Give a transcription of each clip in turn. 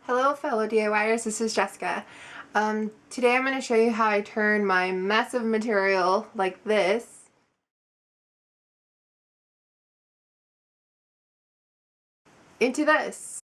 Hello fellow DIYers, this is Jessica. Today I'm going to show you how I turn my mess of material like this into this.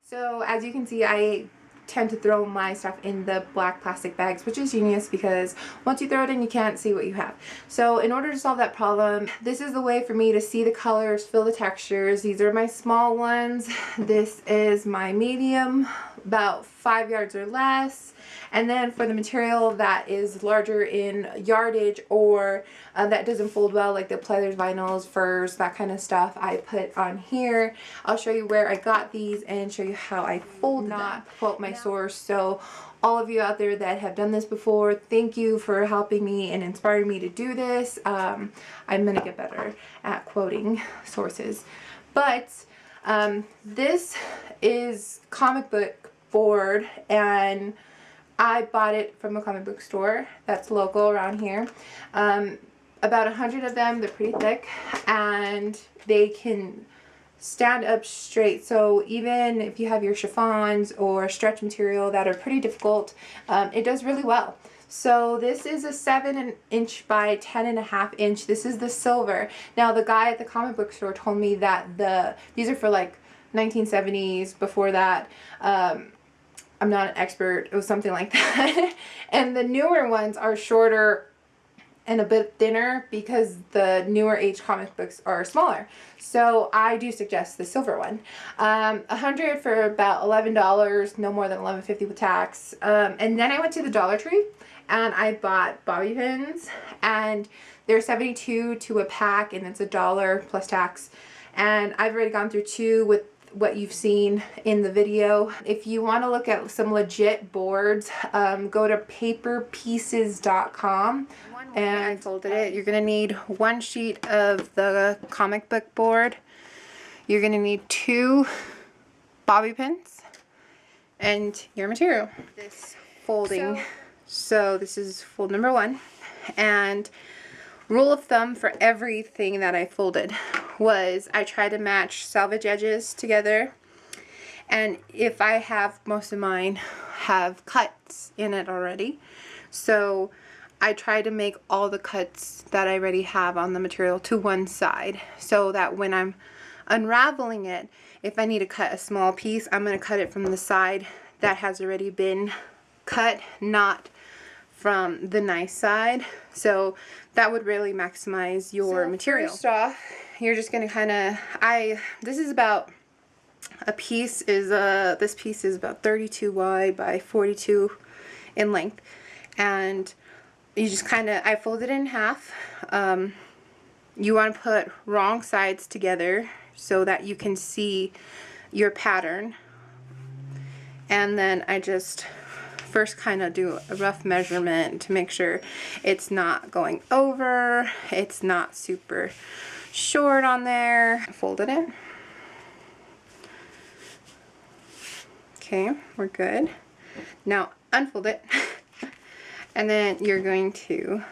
So as you can see, I tend to throw my stuff in the black plastic bags, which is genius because once you throw it in, you can't see what you have. So in order to solve that problem, this is the way for me to see the colors, feel the textures. These are my small ones. This is my medium, about 5 yards or less. And then for the material that is larger in yardage or that doesn't fold well, like the pleathers, vinyls, furs, that kind of stuff, I put on here. I'll show you where I got these and show you how I fold them. Not quote my source. So all of you out there that have done this before, thank you for helping me and inspiring me to do this. I'm gonna get better at quoting sources. But this is comic book board, and I bought it from a comic book store that's local around here. About 100 of them. They're pretty thick and they can stand up straight. So even if you have your chiffons or stretch material that are pretty difficult, it does really well. So this is a 7" by 10.5" inch. This is the silver. Now the guy at the comic book store told me that these are for like 1970s, before that. I'm not an expert. It was something like that. And the newer ones are shorter and a bit thinner because the newer age comic books are smaller. So I do suggest the silver one. 100 for about $11, no more than $11.50 with tax. And then I went to the Dollar Tree and I bought bobby pins, and they're 72 to a pack, and it's $1 plus tax. And I've already gone through 2 with what you've seen in the video. If you want to look at some legit boards, go to paperpieces.com. And I folded it. You're going to need 1 sheet of the comic book board. You're going to need 2 bobby pins and your material. This folding. So this is fold number 1. And rule of thumb for everything that I folded was I try to match salvage edges together, and if I have, most of mine have cuts in it already, so I try to make all the cuts that I already have on the material to one side, so that when I'm unraveling it, if I need to cut a small piece, I'm going to cut it from the side that has already been cut, not from the nice side. So that would really maximize your material. First off, you're just gonna kind of, this is about, this piece is about 32 wide by 42 in length, and you just kind of, I fold it in half. You want to put wrong sides together so that you can see your pattern, and then I just first kind of do a rough measurement to make sure it's not going over, it's not super short on there. Fold it in. Okay, we're good. Now unfold it. And then you're going to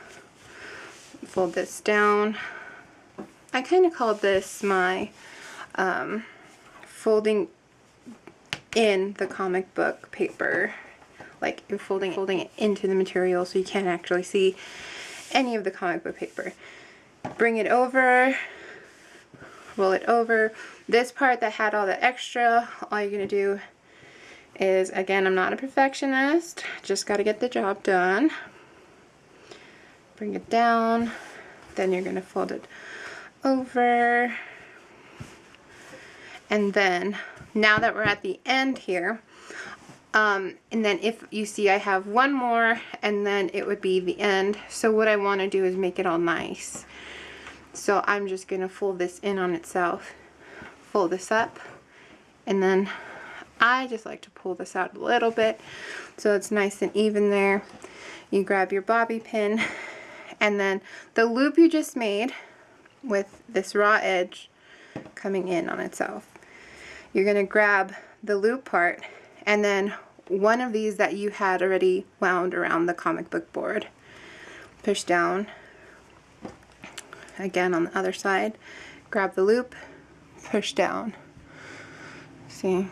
fold this down. I kind of called this my folding in the comic book paper. Like you're folding it into the material so you can't actually see any of the comic book paper. Bring it over, roll it over. This part that had all the extra, all you're gonna do is, again, I'm not a perfectionist, just gotta get the job done. Bring it down, then you're gonna fold it over. And then, now that we're at the end here, and then if you see I have one more, and then it would be the end. So what I want to do is make it all nice. So I'm just going to fold this in on itself, fold this up, and then I just like to pull this out a little bit so it's nice and even there. You grab your bobby pin, and then the loop you just made with this raw edge coming in on itself, you're going to grab the loop part, and then one of these that you had already wound around the comic book board. Push down. Again on the other side. Grab the loop. Push down. See?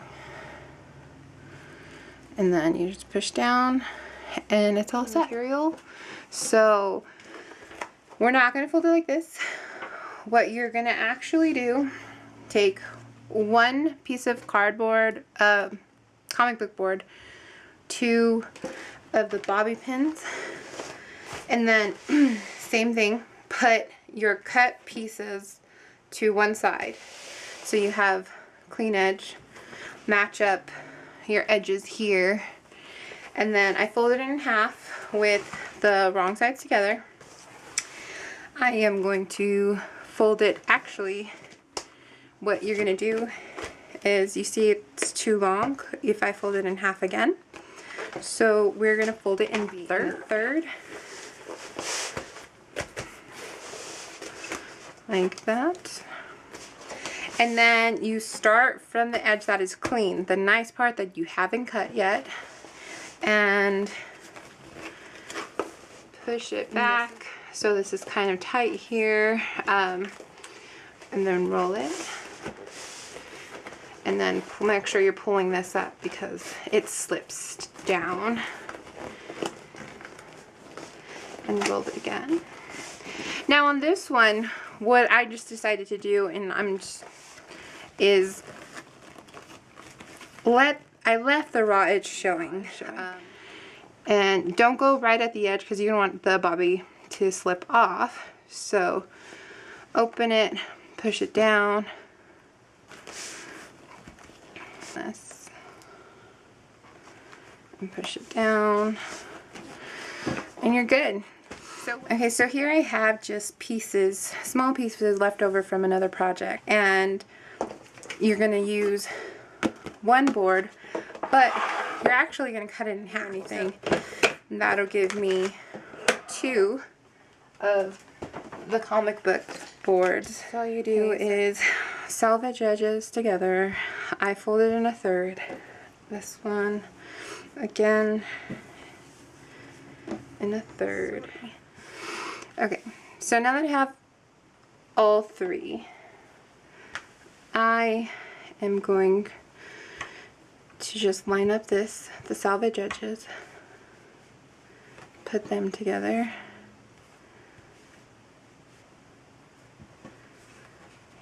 And then you just push down and it's all set. Material. So we're not going to fold it like this. What you're going to actually do, take one piece of cardboard, comic book board, 2 of the bobby pins, and then same thing, put your cut pieces to one side. So you have clean edge, match up your edges here, and then I folded it in half with the wrong sides together. I am going to fold it, actually what you're going to do is, you see it's too long if I fold it in half again. So we're going to fold it in third, like that. And then you start from the edge that is clean, the nice part that you haven't cut yet, and push it back. So this is kind of tight here, and then roll it. And then make sure you're pulling this up because it slips down. And roll it again. Now on this one, what I just decided to do, and is I left the raw edge showing. And don't go right at the edge because you don't want the bobby to slip off. So open it, push it down. This. And push it down. And you're good. Okay, so here I have just pieces, small pieces left over from another project. And you're going to use one board, but you're actually going to cut it in half. Anything. And that'll give me 2 of the comic book boards. So all you do is salvage edges together. I fold it in a third. This one again in a third. Okay, so now that I have all 3, I am going to just line up the salvage edges, put them together.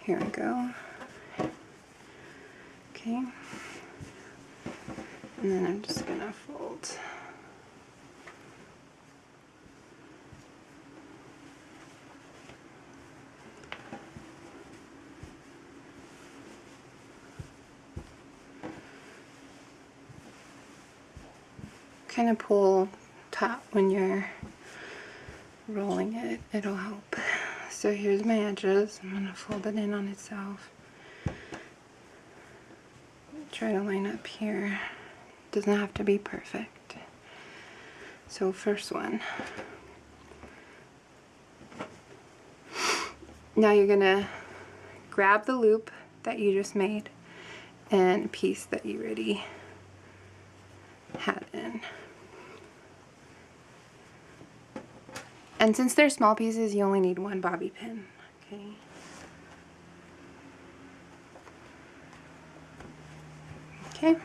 Here we go. Okay. And then I'm just gonna fold. Kind of pull top when you're rolling it, it'll help. So here's my edges. I'm going to fold it in on itself. Try to line up here. Doesn't have to be perfect. So first one. Now you're going to grab the loop that you just made and a piece that you already had in. And since they're small pieces, you only need 1 bobby pin. Okay. Okay.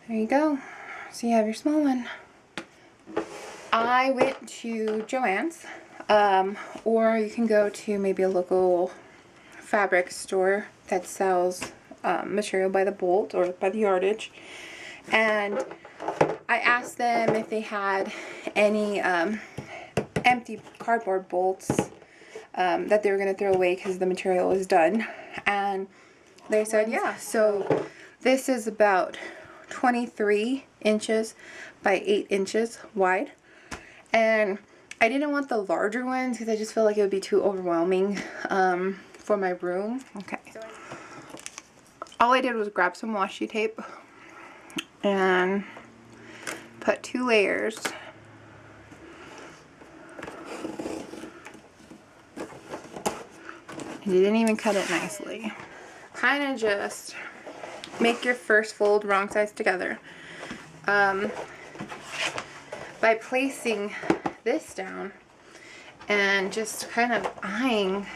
There you go. So you have your small one. I went to Joann's, or you can go to maybe a local fabric store that sells material by the bolt or by the yardage. And I asked them if they had any empty cardboard bolts that they were going to throw away because the material was done. And they said, yeah. So this is about 23 inches by 8 inches wide. And I didn't want the larger ones because I just feel like it would be too overwhelming for my room. Okay. All I did was grab some washi tape and put 2 layers. And you didn't even cut it nicely. Kind of just make your first fold wrong sides together. by placing this down and just kind of eyeing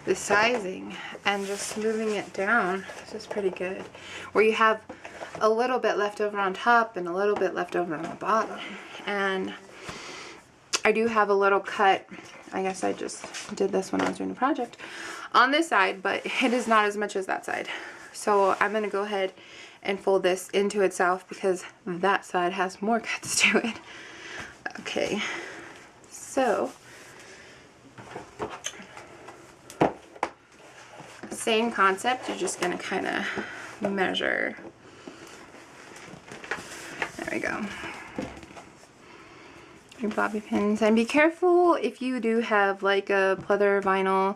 the sizing and just moving it down. This is pretty good. Where you have a little bit left over on top and a little bit left over on the bottom. And I do have a little cut. I guess I just did this when I was doing the project on this side, but it is not as much as that side. So I'm gonna go ahead and fold this into itself because that side has more cuts to it. Okay, so same concept, you're just gonna kind of measure. There we go. Your bobby pins, and be careful if you do have like a pleather vinyl.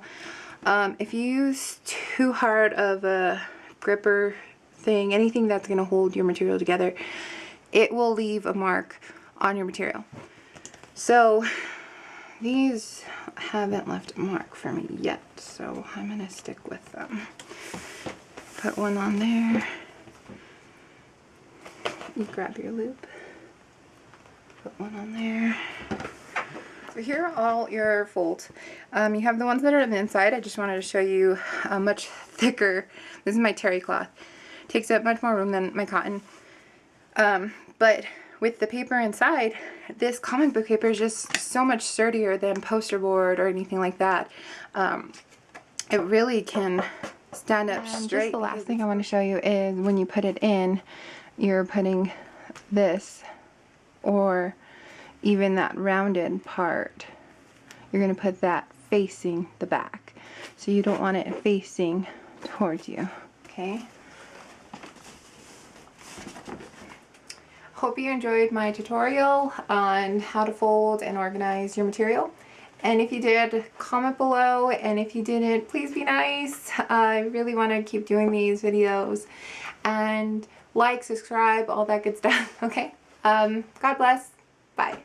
If you use too hard of a gripper thing, anything that's going to hold your material together, it will leave a mark on your material. So these haven't left a mark for me yet, so I'm going to stick with them. Put one on there. You grab your loop. Put one on there. So here are all your folds. You have the ones that are on the inside. I just wanted to show you a much thicker, this is my terry cloth. Takes up much more room than my cotton. But with the paper inside, this comic book paper is just so much sturdier than poster board or anything like that. It really can stand up straight. Just the last thing I want to show you is when you put it in, you're putting this, or even that rounded part, you're going to put that facing the back. So you don't want it facing towards you, okay? Hope you enjoyed my tutorial on how to fold and organize your material. And if you did, comment below, and if you didn't, please be nice. I really want to keep doing these videos. And like, subscribe, all that good stuff, okay? God bless. Bye.